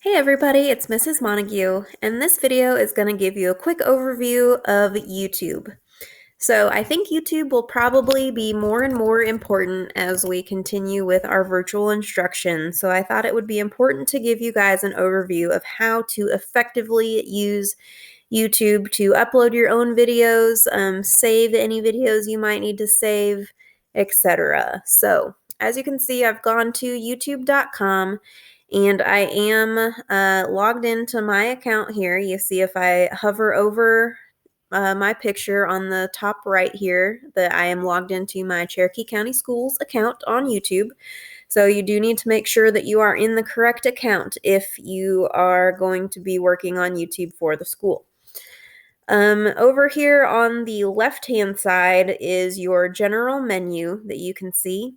Hey everybody, it's Mrs. Montague, and this video is going to give you a quick overview of YouTube. So I think YouTube will probably be more and more important as we continue with our virtual instruction, so I thought it would be important to give you guys an overview of how to effectively use YouTube to upload your own videos, save any videos you might need to save, etc. So as you can see, I've gone to youtube.com and I am logged into my account here. You see if I hover over my picture on the top right here that I am logged into my Cherokee County Schools account on YouTube. So you do need to make sure that you are in the correct account if you are going to be working on YouTube for the school. Over here on the left-hand side is your general menu that you can see.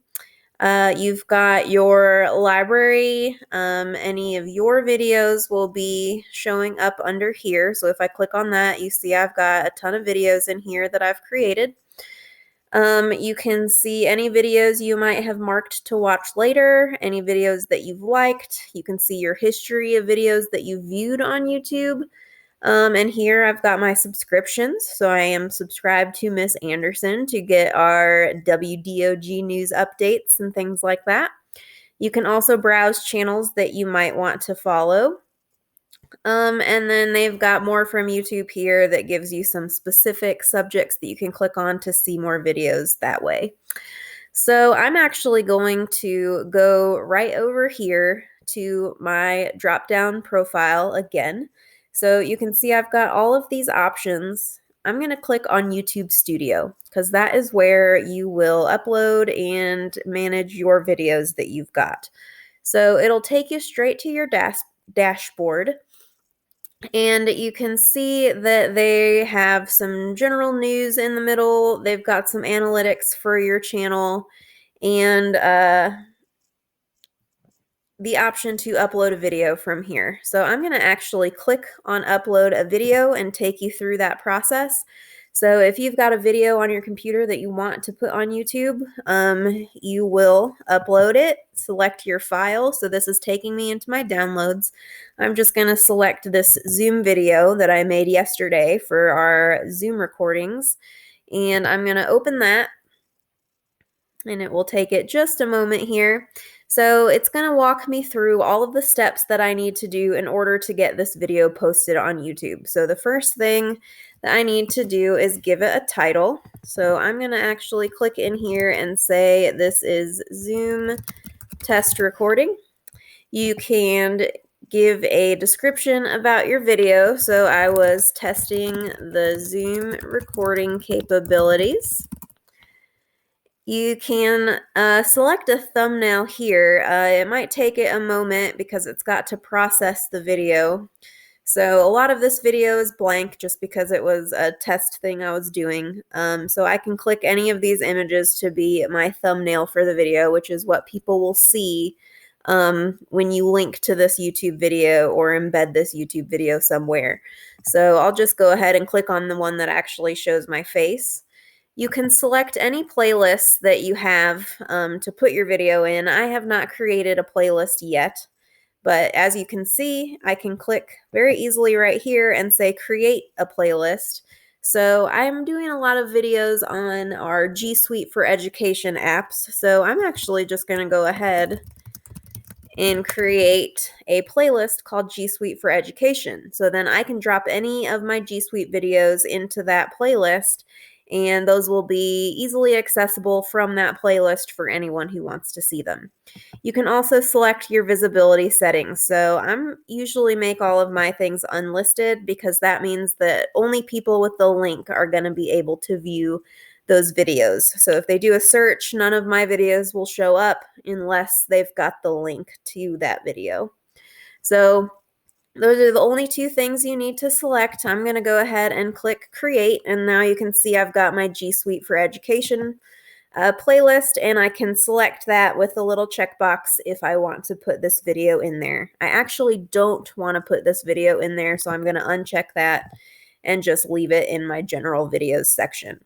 You've got your library. Any of your videos will be showing up under here. So if I click on that, you see I've got a ton of videos in here that I've created. You can see any videos you might have marked to watch later, any videos that you've liked. You can see your history of videos that you viewed on YouTube. And here I've got my subscriptions. So I am subscribed to Miss Anderson to get our WDOG news updates and things like that. You can also browse channels that you might want to follow. And then they've got more from YouTube here that gives you some specific subjects that you can click on to see more videos that way. So I'm actually going to go right over here to my drop-down profile again. So you can see I've got all of these options. I'm going to click on YouTube Studio because that is where you will upload and manage your videos that you've got. So it'll take you straight to your dashboard. And you can see that they have some general news in the middle. They've got some analytics for your channel and the option to upload a video from here. So I'm going to actually click on upload a video and take you through that process. So if you've got a video on your computer that you want to put on YouTube, you will upload it, select your file. So this is taking me into my downloads. I'm just going to select this Zoom video that I made yesterday for our Zoom recordings, and I'm going to open that, and it will take it just a moment here. So it's going to walk me through all of the steps that I need to do in order to get this video posted on YouTube. So the first thing that I need to do is give it a title. So I'm going to actually click in here and say this is Zoom test recording. You can give a description about your video. So I was testing the Zoom recording capabilities. You can select a thumbnail here. It might take it a moment because it's got to process the video. So a lot of this video is blank just because it was a test thing I was doing. So I can click any of these images to be my thumbnail for the video, which is what people will see when you link to this YouTube video or embed this YouTube video somewhere. So I'll just go ahead and click on the one that actually shows my face. You can select any playlist that you have to put your video in. I have not created a playlist yet, but as you can see, I can click very easily right here and say create a playlist. So I'm doing a lot of videos on our G Suite for Education apps, so I'm actually just going to go ahead and create a playlist called G Suite for Education. So then I can drop any of my G Suite videos into that playlist, and those will be easily accessible from that playlist for anyone who wants to see them. You can also select your visibility settings. So I'm usually make all of my things unlisted because that means that only people with the link are going to be able to view those videos. So if they do a search, none of my videos will show up unless they've got the link to that video. So those are the only two things you need to select. I'm going to go ahead and click create, and now you can see I've got my G Suite for Education playlist, and I can select that with a little checkbox if I want to put this video in there. I actually don't want to put this video in there, so I'm going to uncheck that and just leave it in my general videos section.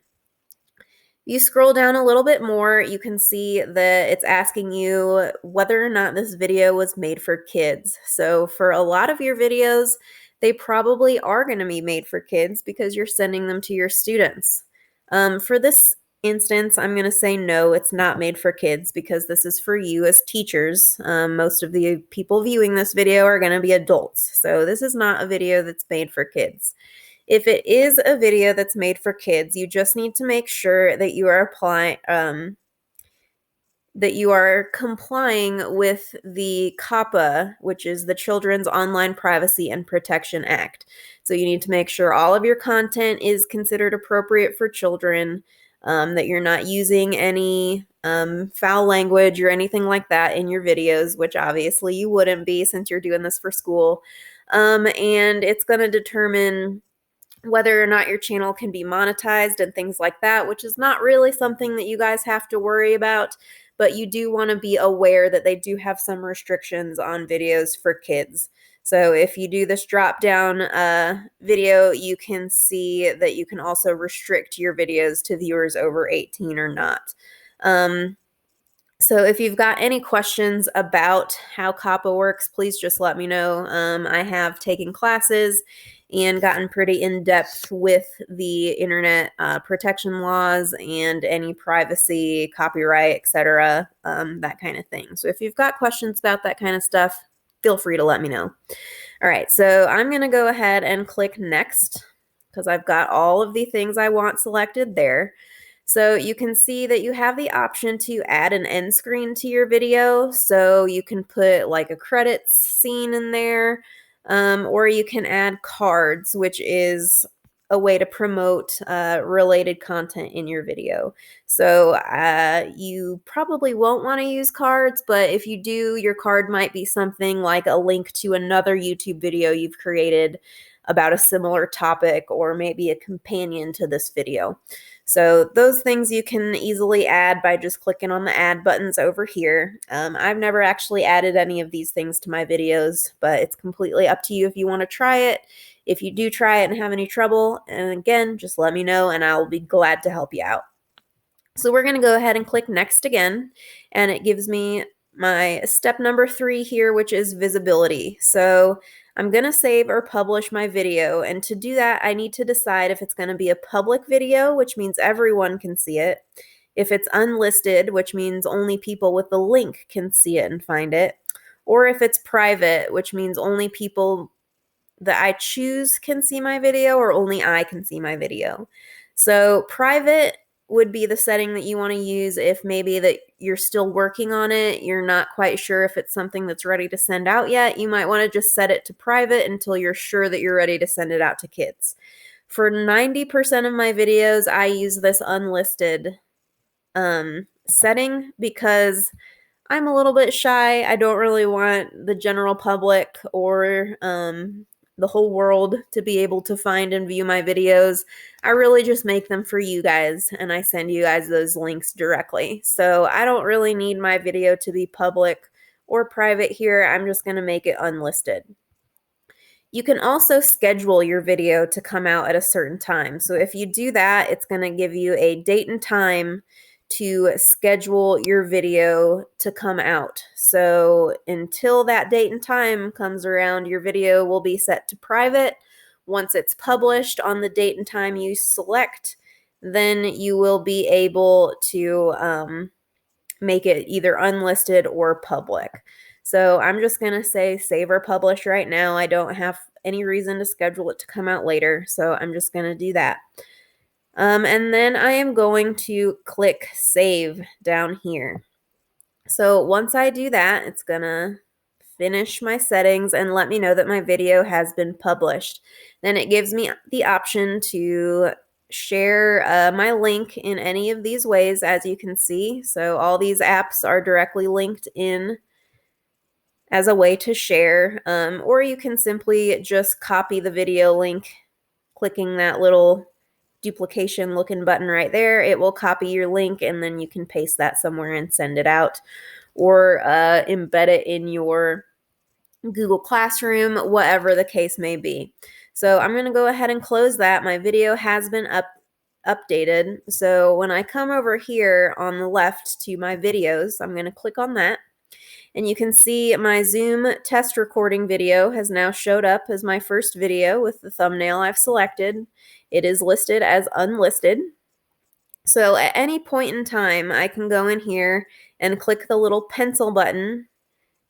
You scroll down a little bit more, you can see that it's asking you whether or not this video was made for kids. So for a lot of your videos, they probably are going to be made for kids because you're sending them to your students. For this instance, I'm going to say no, it's not made for kids because this is for you as teachers. Most of the people viewing this video are going to be adults. So this is not a video that's made for kids. If it is a video that's made for kids, you just need to make sure that you are complying with the COPPA, which is the Children's Online Privacy and Protection Act. So you need to make sure all of your content is considered appropriate for children, that you're not using any foul language or anything like that in your videos, which obviously you wouldn't be since you're doing this for school. And it's going to determine whether or not your channel can be monetized and things like that, which is not really something that you guys have to worry about, but you do want to be aware that they do have some restrictions on videos for kids. So if you do this drop down video, you can see that you can also restrict your videos to viewers over 18 or not. So if you've got any questions about how COPPA works, please just let me know. I have taken classes and gotten pretty in-depth with the internet protection laws and any privacy, copyright, etc., that kind of thing. So if you've got questions about that kind of stuff, feel free to let me know. All right, so I'm going to go ahead and click Next because I've got all of the things I want selected there. So you can see that you have the option to add an end screen to your video. So you can put like a credits scene in there, or you can add cards, which is a way to promote related content in your video. So you probably won't want to use cards, but if you do, your card might be something like a link to another YouTube video you've created about a similar topic, or maybe a companion to this video. So those things you can easily add by just clicking on the add buttons over here. I've never actually added any of these things to my videos, but it's completely up to you if you want to try it. If you do try it and have any trouble, and again, just let me know and I'll be glad to help you out. So we're going to go ahead and click Next again, and it gives me my step number 3 here, which is visibility. So I'm going to save or publish my video, and to do that, I need to decide if it's going to be a public video, which means everyone can see it, if it's unlisted, which means only people with the link can see it and find it, or if it's private, which means only people that I choose can see my video, or only I can see my video. So private would be the setting that you want to use if maybe that you're still working on it, you're not quite sure if it's something that's ready to send out yet. You might want to just set it to private until you're sure that you're ready to send it out to kids. For 90% of my videos, I use this unlisted setting because I'm a little bit shy. I don't really want the general public or the whole world to be able to find and view my videos. I really just make them for you guys, and I send you guys those links directly. So I don't really need my video to be public or private here. I'm just going to make it unlisted. You can also schedule your video to come out at a certain time. So if you do that, it's going to give you a date and time to schedule your video to come out. So until that date and time comes around, your video will be set to private. Once it's published on the date and time you select, then you will be able to make it either unlisted or public. So I'm just going to say save or publish right now. I don't have any reason to schedule it to come out later, so I'm just going to do that. And then I am going to click save down here. So once I do that, it's going to finish my settings and let me know that my video has been published. Then it gives me the option to share my link in any of these ways, as you can see. So all these apps are directly linked in as a way to share, or you can simply just copy the video link, clicking that little duplication looking button right there. It will copy your link, and then you can paste that somewhere and send it out, or embed it in your Google Classroom, whatever the case may be. So I'm going to go ahead and close that. My video has been updated. So when I come over here on the left to my videos, I'm going to click on that. And you can see my Zoom test recording video has now showed up as my first video with the thumbnail I've selected. It is listed as unlisted. So at any point in time, I can go in here and click the little pencil button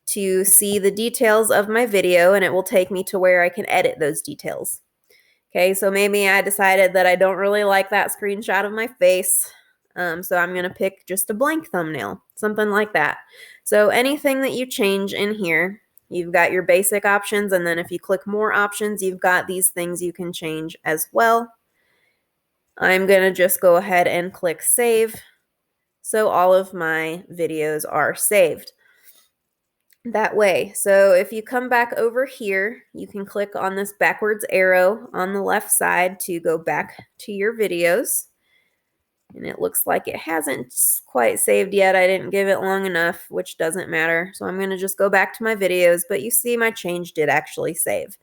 to see the details of my video, and it will take me to where I can edit those details. Okay, so maybe I decided that I don't really like that screenshot of my face, so I'm going to pick just a blank thumbnail, something like that. So anything that you change in here, you've got your basic options, and then if you click more options, you've got these things you can change as well. I'm going to just go ahead and click save. So all of my videos are saved that way. So if you come back over here, you can click on this backwards arrow on the left side to go back to your videos. And it looks like it hasn't quite saved yet. I didn't give it long enough, which doesn't matter. So I'm going to just go back to my videos, but you see my change did actually save.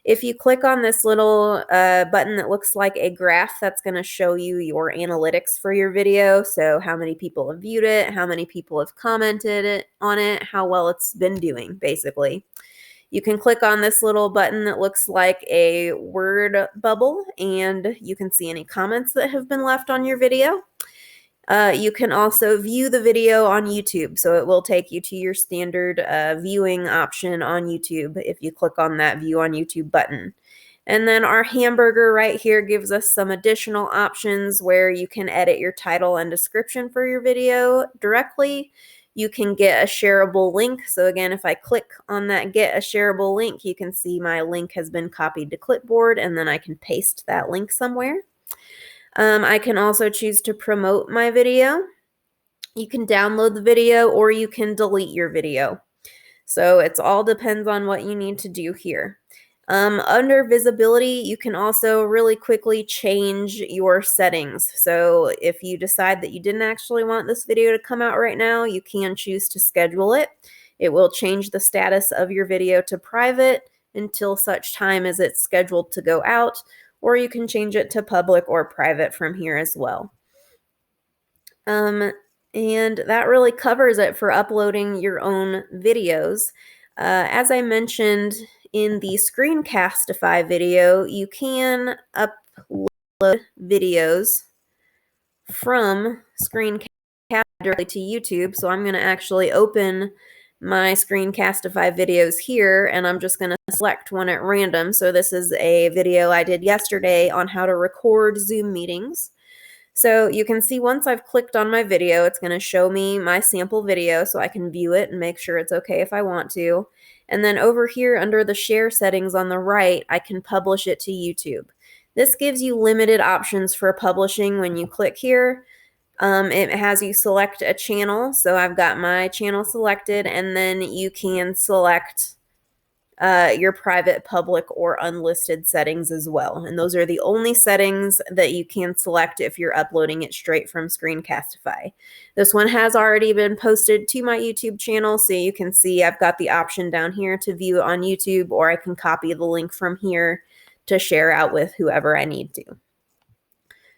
If you click on this little button that looks like a graph, that's going to show you your analytics for your video. So how many people have viewed it, how many people have commented on it, how well it's been doing, basically. You can click on this little button that looks like a word bubble, and you can see any comments that have been left on your video. You can also view the video on YouTube, so it will take you to your standard viewing option on YouTube if you click on that View on YouTube button. And then our hamburger right here gives us some additional options where you can edit your title and description for your video directly. You can get a shareable link. So again, if I click on that Get a Shareable Link, you can see my link has been copied to clipboard, and then I can paste that link somewhere. I can also choose to promote my video. You can download the video or you can delete your video. So it all depends on what you need to do here. Under visibility, you can also really quickly change your settings. So if you decide that you didn't actually want this video to come out right now, you can choose to schedule it. It will change the status of your video to private until such time as it's scheduled to go out, or you can change it to public or private from here as well. And that really covers it for uploading your own videos. As I mentioned in the Screencastify video, you can upload videos from Screencastify directly to YouTube. So I'm going to actually open my Screencastify videos here, and I'm just going to select one at random. So this is a video I did yesterday on how to record Zoom meetings. So you can see once I've clicked on my video, it's going to show me my sample video so I can view it and make sure it's okay if I want to. And then over here under the share settings on the right, I can publish it to YouTube. This gives you limited options for publishing when you click here. It has you select a channel. So I've got my channel selected, and then you can select your private, public, or unlisted settings as well. And those are the only settings that you can select if you're uploading it straight from Screencastify. This one has already been posted to my YouTube channel, so you can see I've got the option down here to view it on YouTube, or I can copy the link from here to share out with whoever I need to.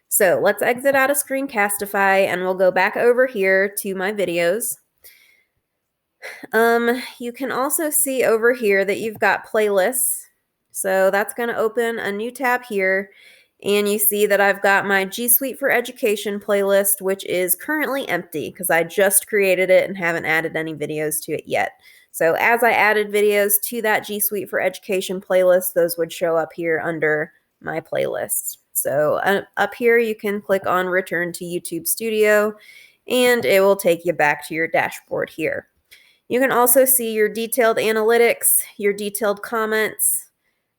So let's exit out of Screencastify, and we'll go back over here to my videos. You can also see over here that you've got playlists. So that's going to open a new tab here, and you see that I've got my G Suite for Education playlist, which is currently empty because I just created it and haven't added any videos to it yet. So as I added videos to that G Suite for Education playlist, those would show up here under my playlist. So up here, you can click on Return to YouTube Studio, and it will take you back to your dashboard here. You can also see your detailed analytics, your detailed comments.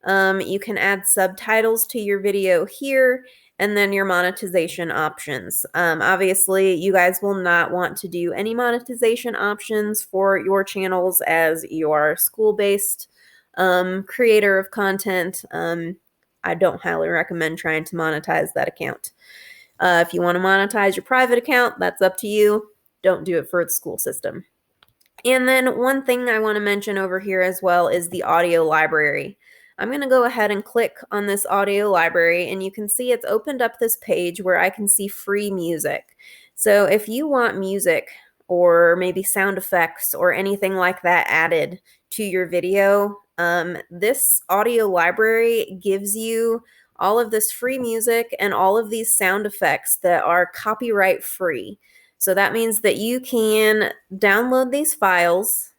You can add subtitles to your video here, and then your monetization options. Obviously, you guys will not want to do any monetization options for your channels as you are a school-based creator of content. I don't highly recommend trying to monetize that account. If you want to monetize your private account, that's up to you. Don't do it for the school system. And then one thing I want to mention over here as well is the audio library. I'm going to go ahead and click on this audio library, and you can see it's opened up this page where I can see free music. So if you want music or maybe sound effects or anything like that added to your video, this audio library gives you all of this free music and all of these sound effects that are copyright free. So that means that you can download these files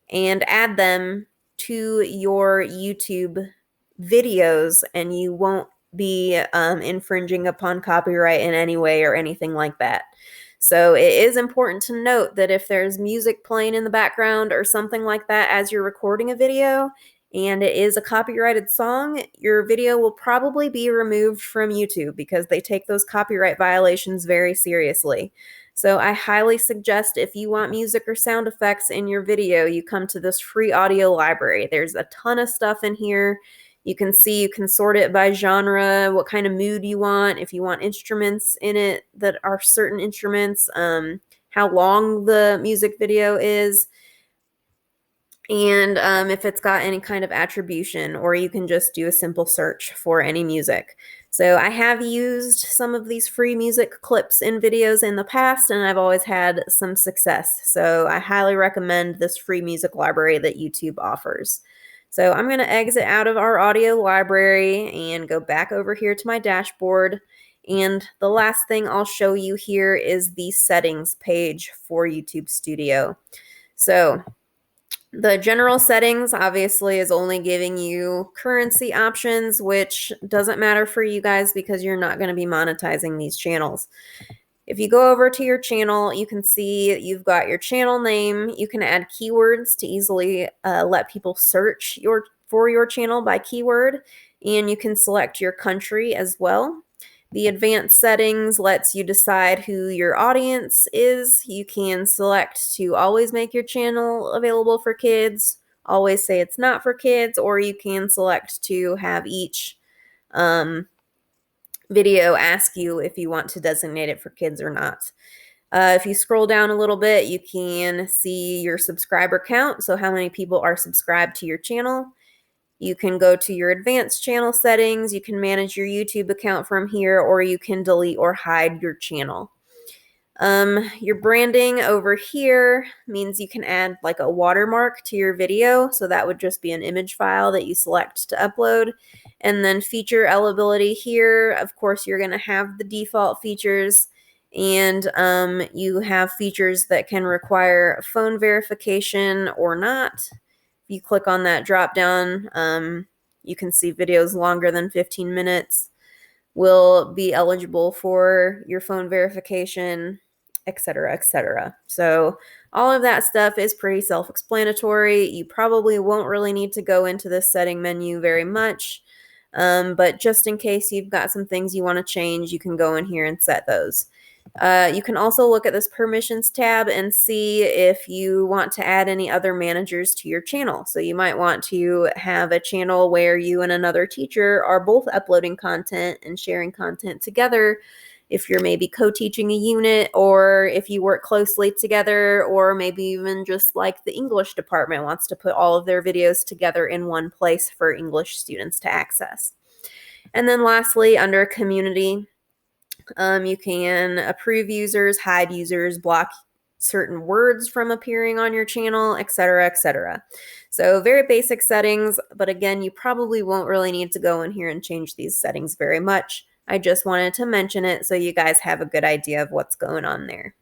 and add them to your YouTube videos, and you won't be infringing upon copyright in any way or anything like that. So it is important to note that if there's music playing in the background or something like that as you're recording a video, and it is a copyrighted song, your video will probably be removed from YouTube because they take those copyright violations very seriously. So I highly suggest if you want music or sound effects in your video, you come to this free audio library. There's a ton of stuff in here. You can see, you can sort it by genre, what kind of mood you want, if you want instruments in it that are certain instruments, how long the music video is, and if it's got any kind of attribution, or you can just do a simple search for any music. So I have used some of these free music clips in videos in the past, and I've always had some success. So I highly recommend this free music library that YouTube offers. So I'm going to exit out of our audio library and go back over here to my dashboard. And the last thing I'll show you here is the settings page for YouTube Studio. So the general settings obviously is only giving you currency options, which doesn't matter for you guys because you're not going to be monetizing these channels. If you go over to your channel, you can see you've got your channel name. You can add keywords to easily let people search for your channel by keyword, and you can select your country as well. The advanced settings lets you decide who your audience is. You can select to always make your channel available for kids, always say it's not for kids, or you can select to have each video ask you if you want to designate it for kids or not. If you scroll down a little bit, you can see your subscriber count, so how many people are subscribed to your channel. You can go to your advanced channel settings. You can manage your YouTube account from here, or you can delete or hide your channel. Your branding over here means you can add like a watermark to your video. So that would just be an image file that you select to upload. And then feature eligibility here. Of course, you're going to have the default features, and you have features that can require phone verification or not. If you click on that drop down, you can see videos longer than 15 minutes will be eligible for your phone verification, etc., etc. So all of that stuff is pretty self-explanatory. You probably won't really need to go into this setting menu very much, but just in case you've got some things you want to change, you can go in here and set those. You can also look at this permissions tab and see if you want to add any other managers to your channel. So you might want to have a channel where you and another teacher are both uploading content and sharing content together. If you're maybe co-teaching a unit, or if you work closely together, or maybe even just like the English department wants to put all of their videos together in one place for English students to access. And then lastly, under community, you can approve users, hide users, block certain words from appearing on your channel, etc., etc. So very basic settings, but again, you probably won't really need to go in here and change these settings very much. I just wanted to mention it so you guys have a good idea of what's going on there.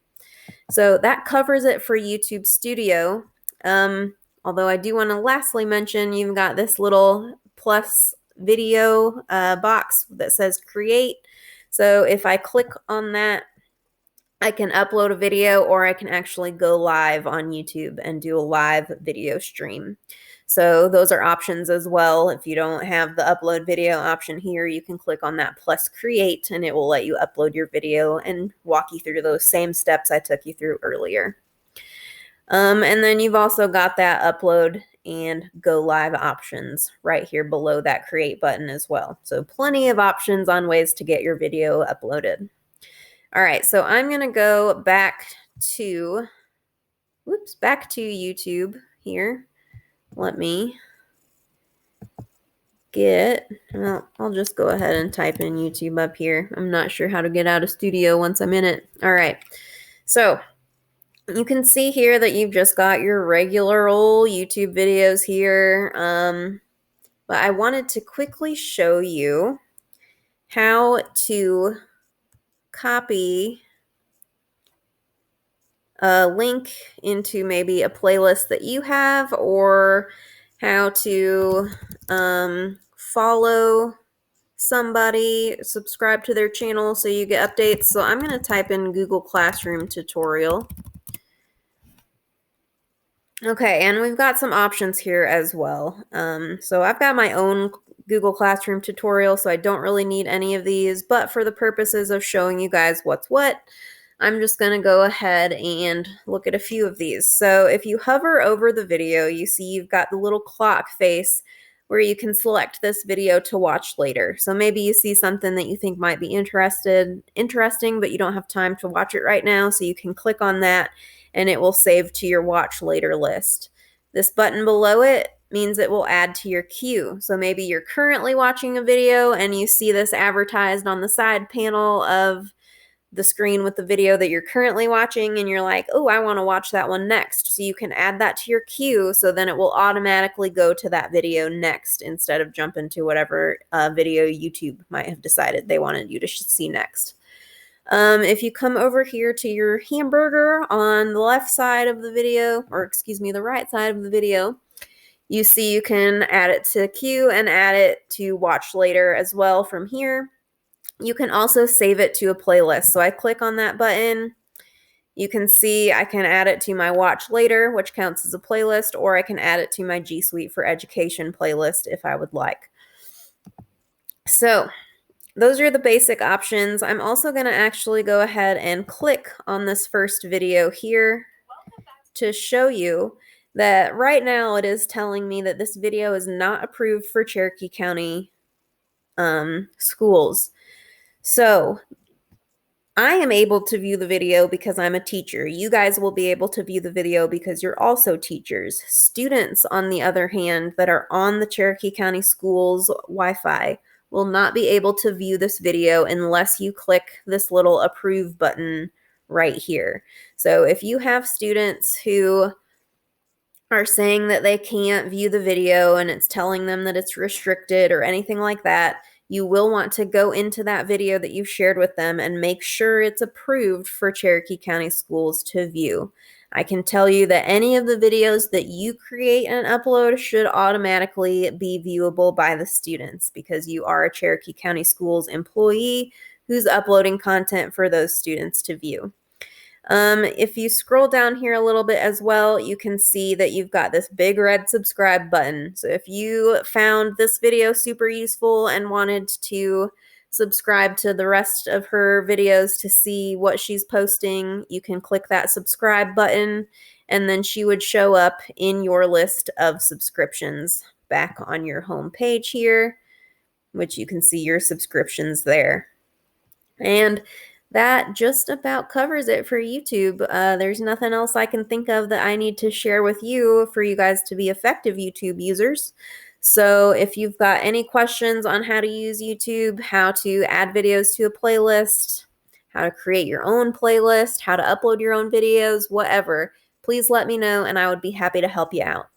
So that covers it for YouTube Studio. Although I do want to lastly mention you've got this little plus video box that says create. So if I click on that, I can upload a video, or I can actually go live on YouTube and do a live video stream. So those are options as well. If you don't have the upload video option here, you can click on that plus create, and it will let you upload your video and walk you through those same steps I took you through earlier. And then you've also got that upload and go live options right here below that create button as well. So plenty of options on ways to get your video uploaded. All right, so I'm going to go back to YouTube here. Let me well, I'll just go ahead and type in YouTube up here. I'm not sure how to get out of Studio once I'm in it. All right. So you can see here that you've just got your regular old YouTube videos here. But I wanted to quickly show you how to copy a link into maybe a playlist that you have, or how to follow somebody, subscribe to their channel so you get updates. So I'm going to type in Google Classroom tutorial. Okay, and we've got some options here as well. So I've got my own Google Classroom tutorial, so I don't really need any of these, but for the purposes of showing you guys what's what, I'm just going to go ahead and look at a few of these. So if you hover over the video, you see you've got the little clock face where you can select this video to watch later. So maybe you see something that you think might be interesting, but you don't have time to watch it right now, so you can click on that and it will save to your watch later list. This button below it means it will add to your queue. So maybe you're currently watching a video and you see this advertised on the side panel of the screen with the video that you're currently watching, and you're like, oh, I want to watch that one next. So you can add that to your queue, so then it will automatically go to that video next instead of jumping to whatever video YouTube might have decided they wanted you to see next. If you come over here to your hamburger on the left side of the video, or excuse me, the right side of the video, you see you can add it to queue and add it to watch later as well from here. You can also save it to a playlist. So I click on that button. You can see I can add it to my watch later, which counts as a playlist, or I can add it to my G Suite for Education playlist if I would like. So those are the basic options. I'm also going to actually go ahead and click on this first video here to show you that right now it is telling me that this video is not approved for Cherokee County schools. So I am able to view the video because I'm a teacher. You guys will be able to view the video because you're also teachers. Students, on the other hand, that are on the Cherokee County Schools Wi-Fi will not be able to view this video unless you click this little approve button right here. So if you have students who are saying that they can't view the video and it's telling them that it's restricted or anything like that, you will want to go into that video that you've shared with them and make sure it's approved for Cherokee County Schools to view. I can tell you that any of the videos that you create and upload should automatically be viewable by the students because you are a Cherokee County Schools employee who's uploading content for those students to view. If you scroll down here a little bit as well, you can see that you've got this big red subscribe button. So if you found this video super useful and wanted to subscribe to the rest of her videos to see what she's posting, you can click that subscribe button, and then she would show up in your list of subscriptions back on your home page here, which you can see your subscriptions there. And that just about covers it for YouTube. There's nothing else I can think of that I need to share with you for you guys to be effective YouTube users. So if you've got any questions on how to use YouTube, how to add videos to a playlist, how to create your own playlist, how to upload your own videos, whatever, please let me know and I would be happy to help you out.